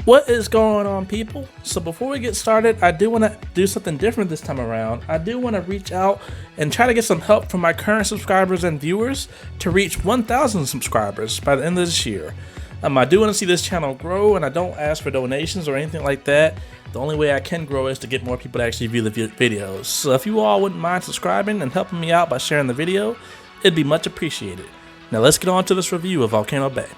What is going on, people? So before we get started, I do want to do something different this time around. I do want to reach out and try to get some help from my current subscribers and viewers to reach 1,000 subscribers by the end of this year. I do want to see this channel grow, and I don't ask for donations or anything like that. The only way I can grow is to get more people to actually view the videos. So if you all wouldn't mind subscribing and helping me out by sharing the video, it'd be much appreciated. Now let's get on to this review of Volcano Bay.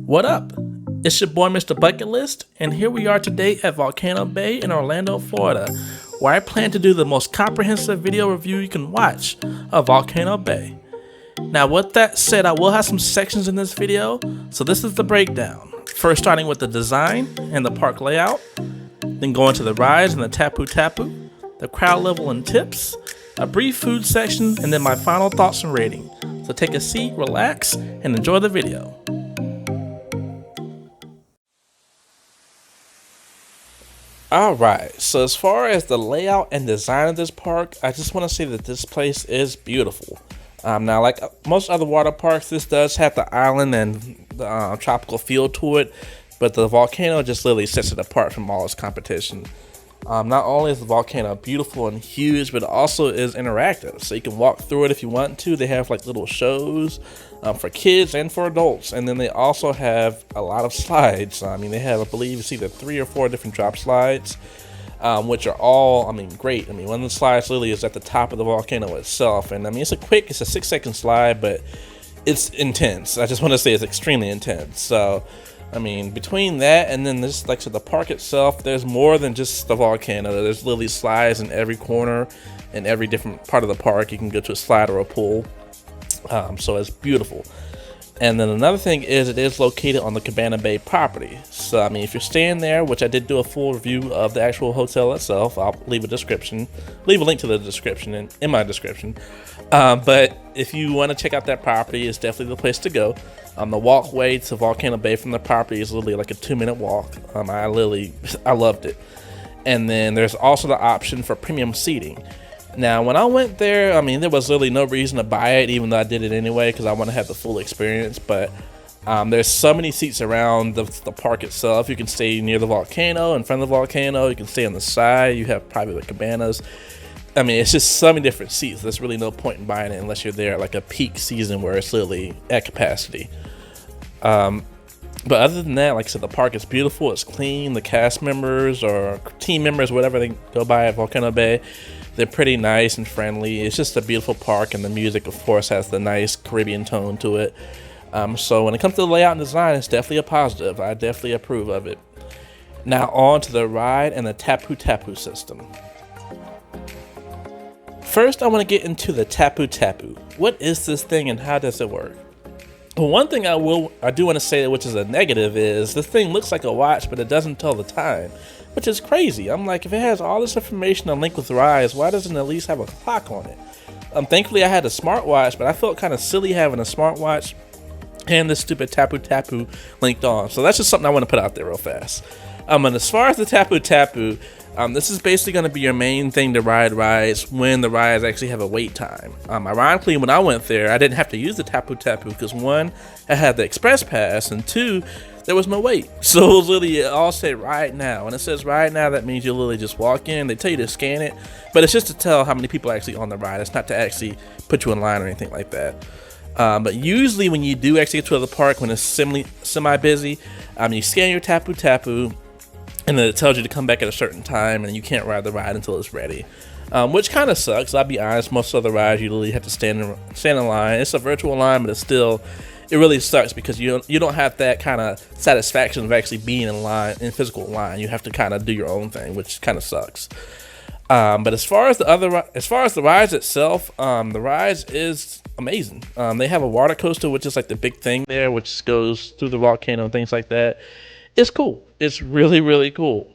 What up? It's your boy MrBucketlist, and here we are today at Volcano Bay in Orlando, Florida, where I plan to do the most comprehensive video review you can watch of Volcano Bay. Now with that said, I will have some sections in this video, so this is the breakdown. First starting with the design and the park layout, then going to the rides and the Tapu Tapu, the crowd level and tips, a brief food section, and then my final thoughts and rating. So take a seat, relax, and enjoy the video. Alright, so as far as the layout and design of this park, I just want to say that this place is beautiful. Now, like most other water parks, this does have the island and the tropical feel to it, but the volcano just literally sets it apart from all its competition. Not only is the volcano beautiful and huge, but it also is interactive, so you can walk through it if you want to. They have like little shows for kids and for adults, and then they also have a lot of slides. I mean, they have, I believe it's either 3 or 4 different drop slides, which are all, great. One of the slides literally is at the top of the volcano itself, and it's a 6-second slide, but it's intense. I just want to say it's extremely intense. So between that and then this, like I said, the park itself, there's more than just the volcano. There's literally slides in every corner and every different part of the park. You can go to a slide or a pool. So it's beautiful. And then another thing is it is located on the Cabana Bay property. So if you're staying there, which I did do a full review of the actual hotel itself, I'll leave a link to the description in my description. But if you want to check out that property, it's definitely the place to go. The walkway to Volcano Bay from the property is literally like a 2-minute walk. I loved it. And then there's also the option for premium seating. Now, when I went there, there was literally no reason to buy it, even though I did it anyway, because I want to have the full experience. But there's so many seats around the park itself. You can stay near the volcano, in front of the volcano. You can stay on the side. You have private cabanas. It's just so many different seats. There's really no point in buying it unless you're there at like a peak season where it's literally at capacity. But other than that, like I said, the park is beautiful. It's clean. The cast members or team members, whatever they go by at Volcano Bay, they're pretty nice and friendly. It's just a beautiful park, and the music, of course, has the nice Caribbean tone to it. So when it comes to the layout and design, it's definitely a positive. I definitely approve of it. Now on to the ride and the Tapu Tapu system. First, I want to get into the Tapu Tapu. What is this thing and how does it work? Well, one thing I do want to say, which is a negative, is this thing looks like a watch, but it doesn't tell the time, which is crazy. I'm like, if it has all this information on link with rides, why doesn't it at least have a clock on it? Thankfully, I had a smartwatch, but I felt kind of silly having a smartwatch and this stupid Tapu Tapu linked on. So that's just something I want to put out there real fast. And as far as the Tapu Tapu, this is basically going to be your main thing to ride rides when the rides actually have a wait time. Ironically, when I went there, I didn't have to use the Tapu Tapu because 1, I had the express pass, and 2, there was no wait. So it was literally, it all said ride now. When it says ride now, that means you literally just walk in. They tell you to scan it, but it's just to tell how many people are actually on the ride. It's not to actually put you in line or anything like that. But usually when you do actually get to the park, when it's semi-busy, you scan your Tapu Tapu, and then it tells you to come back at a certain time, and you can't ride the ride until it's ready, which kind of sucks. I'll be honest, most of the rides you literally have to stand in line. It's a virtual line, but it really sucks because you don't have that kind of satisfaction of actually being in line, in physical line. You have to kind of do your own thing, which kind of sucks. But as far as the rides itself, the rides is amazing. They have a water coaster, which is like the big thing there, which goes through the volcano and things like that. It's cool. It's really, really cool.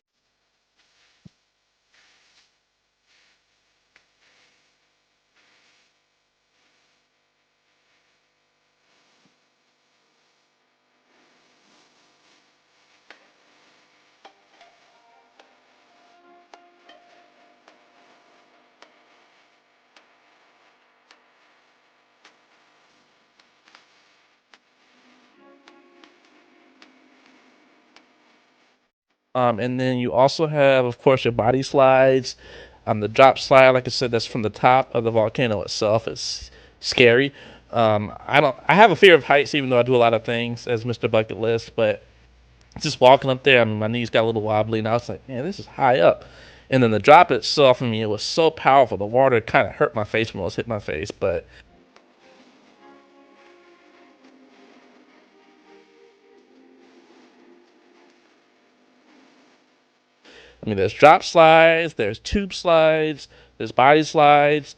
And then you also have, of course, your body slides. The drop slide, like I said, that's from the top of the volcano itself. It's scary. I have a fear of heights, even though I do a lot of things as Mr. Bucket List. But just walking up there, I mean, my knees got a little wobbly, and I was like, man, this is high up. And then the drop itself, I mean, it was so powerful. The water kind of hurt my face when it was hitting my face, but I mean, there's drop slides, there's tube slides, there's body slides.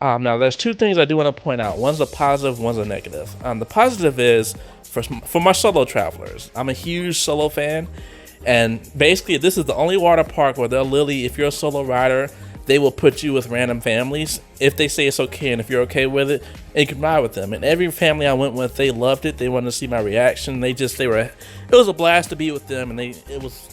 Now, there's two things I do want to point out. One's a positive, one's a negative. The positive is for my solo travelers. I'm a huge solo fan, and basically, this is the only water park where they'll literally, if you're a solo rider, they will put you with random families if they say it's okay and if you're okay with it, and you can ride with them. And every family I went with, they loved it. They wanted to see my reaction. It was a blast to be with them, and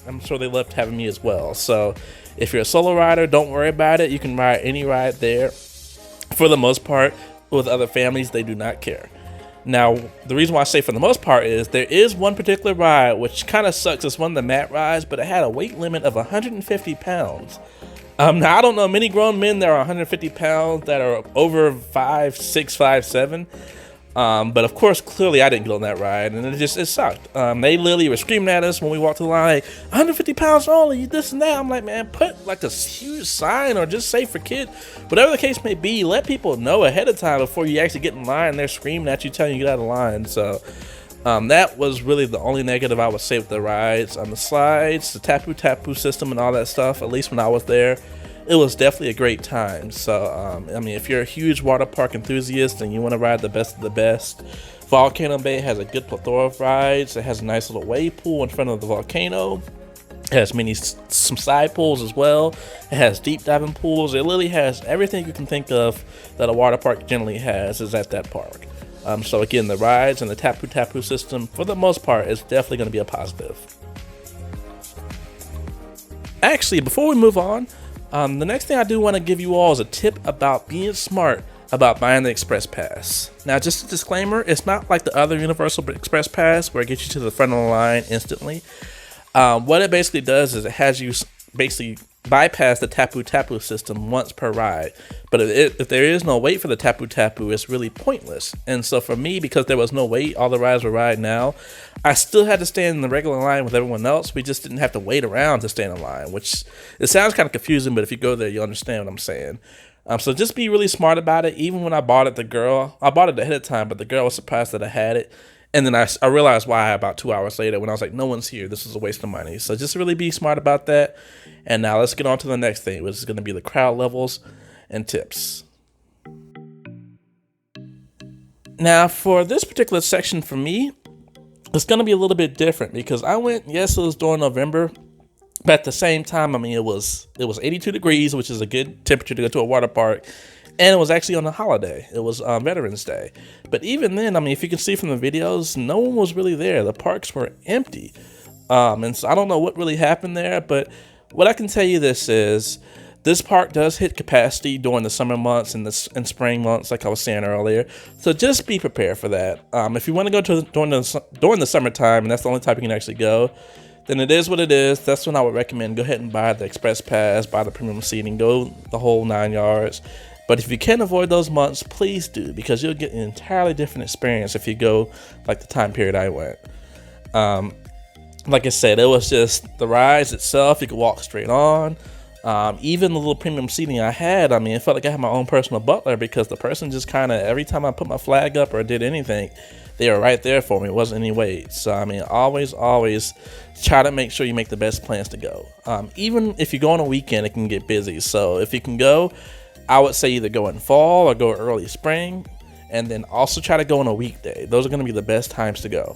I'm sure they loved having me as well. So if you're a solo rider, don't worry about it. You can ride any ride there. For the most part, with other families, they do not care. Now, the reason why I say for the most part is there is one particular ride which kind of sucks. It's one of the mat rides, but it had a weight limit of 150 pounds. Now, I don't know many grown men that are 150 pounds that are over 5'6", 5'7". But of course, clearly I didn't get on that ride, and it sucked. They literally were screaming at us when we walked to the line, like, 150 pounds only, this and that. I'm like, man, put like this huge sign or just say for kids. Whatever the case may be, let people know ahead of time before you actually get in line. They're screaming at you, telling you to get out of line. So that was really the only negative I would say with the rides. On the slides, the tapu tapu system and all that stuff, at least when I was there, it was definitely a great time. So, I mean, if you're a huge water park enthusiast and you want to ride the best of the best, Volcano Bay has a good plethora of rides. It has a nice little wave pool in front of the volcano. It has some side pools as well. It has deep diving pools. It literally has everything you can think of that a water park generally has is at that park. So again, the rides and the tapu tapu system, for the most part, is definitely going to be a positive. Actually, before we move on, the next thing I do want to give you all is a tip about being smart about buying the Express Pass. Now, just a disclaimer, it's not like the other Universal Express Pass where it gets you to the front of the line instantly. What it basically does is it has you basically bypass the tapu tapu system once per ride. But if there is no wait for the tapu tapu, it's really pointless. And so for me, because there was no wait, all the rides were ride now, I still had to stand in the regular line with everyone else. We just didn't have to wait around to stand in line, which it sounds kind of confusing, but if you go there, you'll understand what I'm saying. So just be really smart about it. Even when I bought it, I bought it ahead of time, but the girl was surprised that I had it. And then I realized why about 2 hours later when I was like, no one's here. This is a waste of money. So just really be smart about that. And now let's get on to the next thing, which is going to be the crowd levels and tips. Now, for this particular section for me, it's going to be a little bit different because I went, yes, it was during November, but at the same time, I mean, it was 82 degrees, which is a good temperature to go to a water park. And it was actually on a holiday. It was Veterans Day. But even then, I mean, if you can see from the videos, no one was really there. The parks were empty. And so I don't know what really happened there. But what I can tell you this park does hit capacity during the summer months and spring months, like I was saying earlier. So just be prepared for that. If you want to go during the summertime, and that's the only time you can actually go, then it is what it is. That's when I would recommend go ahead and buy the Express Pass, buy the premium seating, go the whole 9 yards. But if you can avoid those months, please do, because you'll get an entirely different experience if you go like the time period I went. Like I said, it was just the rides itself. You could walk straight on. Even the little premium seating I had, I mean, it felt like I had my own personal butler because the person just kind of, every time I put my flag up or did anything, they were right there for me. It wasn't any wait. So, I mean, always try to make sure you make the best plans to go. Even if you go on a weekend, it can get busy. So if you can go, I would say either go in fall or go early spring, and then also try to go on a weekday. Those are going to be the best times to go.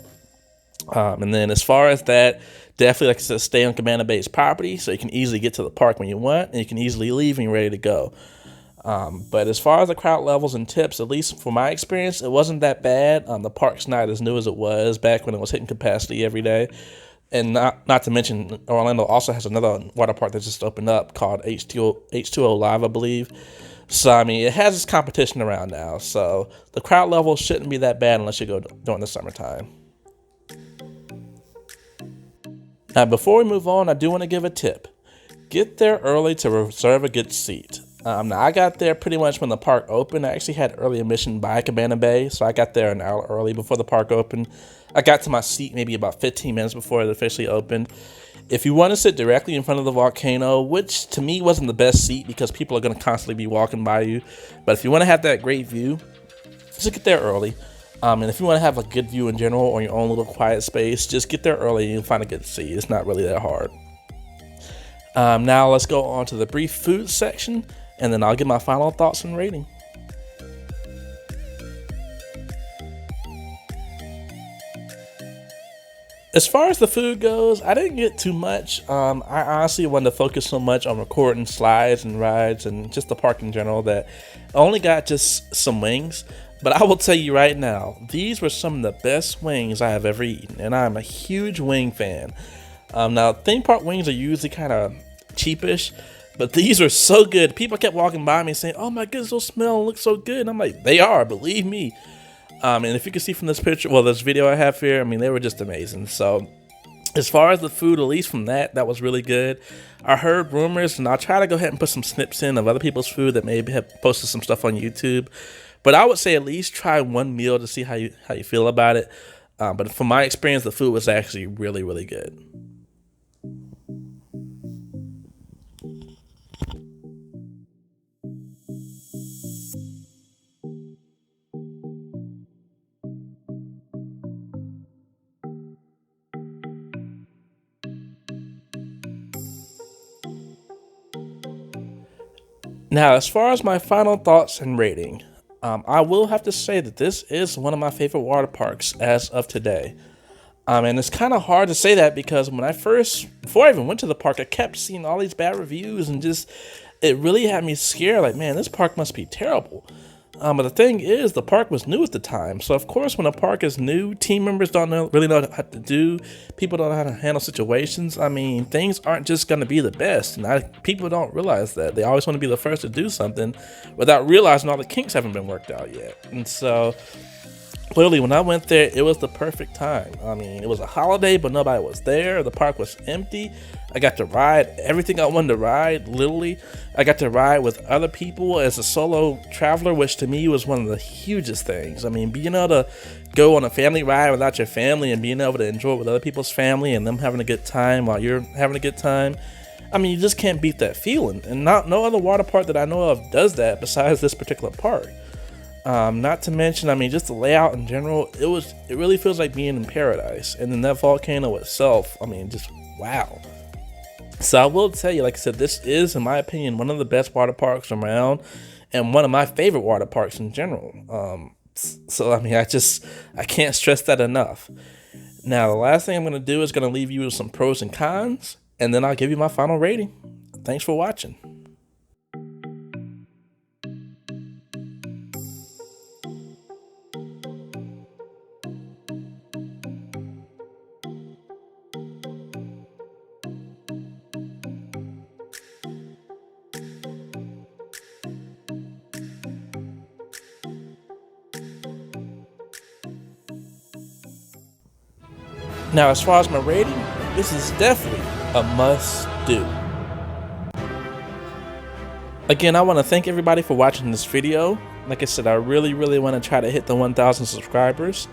And then as far as that, definitely, like I said, stay on Cabana Bay's property so you can easily get to the park when you want, and you can easily leave when you're ready to go. But as far as the crowd levels and tips, at least from my experience, it wasn't that bad. The park's not as new as it was back when it was hitting capacity every day. And not to mention, Orlando also has another water park that just opened up called H2O Live, I believe. So, I mean, it has its competition around now. So, the crowd level shouldn't be that bad unless you go during the summertime. Now, before we move on, I do want to give a tip. Get there early to reserve a good seat. Now, I got there pretty much when the park opened. I actually had early admission by Cabana Bay, so I got there an hour early before the park opened. I got to my seat maybe about 15 minutes before it officially opened. If you want to sit directly in front of the volcano, which to me wasn't the best seat because people are going to constantly be walking by you, but if you want to have that great view, just get there early. And if you want to have a good view in general or your own little quiet space, just get there early and you'll find a good seat. It's not really that hard. Now let's go on to the brief food section, and then I'll give my final thoughts and rating. As far as the food goes, I didn't get too much. I honestly wanted to focus so much on recording slides and rides and just the park in general that I only got just some wings. But I will tell you right now, these were some of the best wings I have ever eaten, and I'm a huge wing fan. Now, theme park wings are usually kind of cheapish, but these are so good. People kept walking by me saying, "Oh my goodness, those smell and look so good." And I'm like, they are, believe me. And if you can see from this picture, well, this video I have here, I mean, they were just amazing. So as far as the food, at least from that was really good. I heard rumors, and I'll try to go ahead and put some snips in of other people's food that maybe have posted some stuff on YouTube. But I would say at least try one meal to see how you feel about it. But from my experience, the food was actually really, really good. Now, as far as my final thoughts and rating, I will have to say that this is one of my favorite water parks as of today. And it's kind of hard to say that because before I even went to the park, I kept seeing all these bad reviews and it really had me scared. Like, man, this park must be terrible. But the thing is, the park was new at the time. So, of course, when a park is new, team members don't really know what to do. People don't know how to handle situations. I mean, things aren't just going to be the best. And people don't realize that. They always want to be the first to do something without realizing all the kinks haven't been worked out yet. And so, clearly, when I went there, it was the perfect time. I mean, it was a holiday, but nobody was there. The park was empty. I got to ride everything I wanted to ride, literally. I got to ride with other people as a solo traveler, which to me was one of the hugest things. I mean, being able to go on a family ride without your family and being able to enjoy it with other people's family and them having a good time while you're having a good time. I mean, you just can't beat that feeling. And no other water park that I know of does that besides this particular park. Not to mention, I mean, just the layout in general, it really feels like being in paradise. And then that volcano itself, I mean, just wow. So I will tell you, like I said, this is, in my opinion, one of the best water parks around and one of my favorite water parks in general. So, I mean, I can't stress that enough. Now, the last thing I'm going to do is going to leave you with some pros and cons, and then I'll give you my final rating. Thanks for watching. Now, as far as my rating, this is definitely a must-do. Again, I want to thank everybody for watching this video. Like I said, I really want to try to hit the 1,000 subscribers.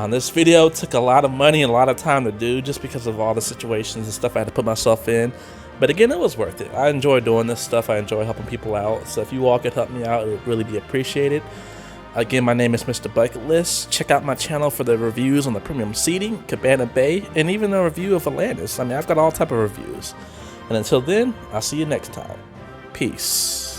This video took a lot of money and a lot of time to do just because of all the situations and stuff I had to put myself in. But again, it was worth it. I enjoy doing this stuff. I enjoy helping people out. So if you all could help me out, it would really be appreciated. Again, my name is MrBucketlist. Check out my channel for the reviews on the premium seating, Cabana Bay, and even a review of Atlantis. I mean, I've got all type of reviews. And until then, I'll see you next time. Peace.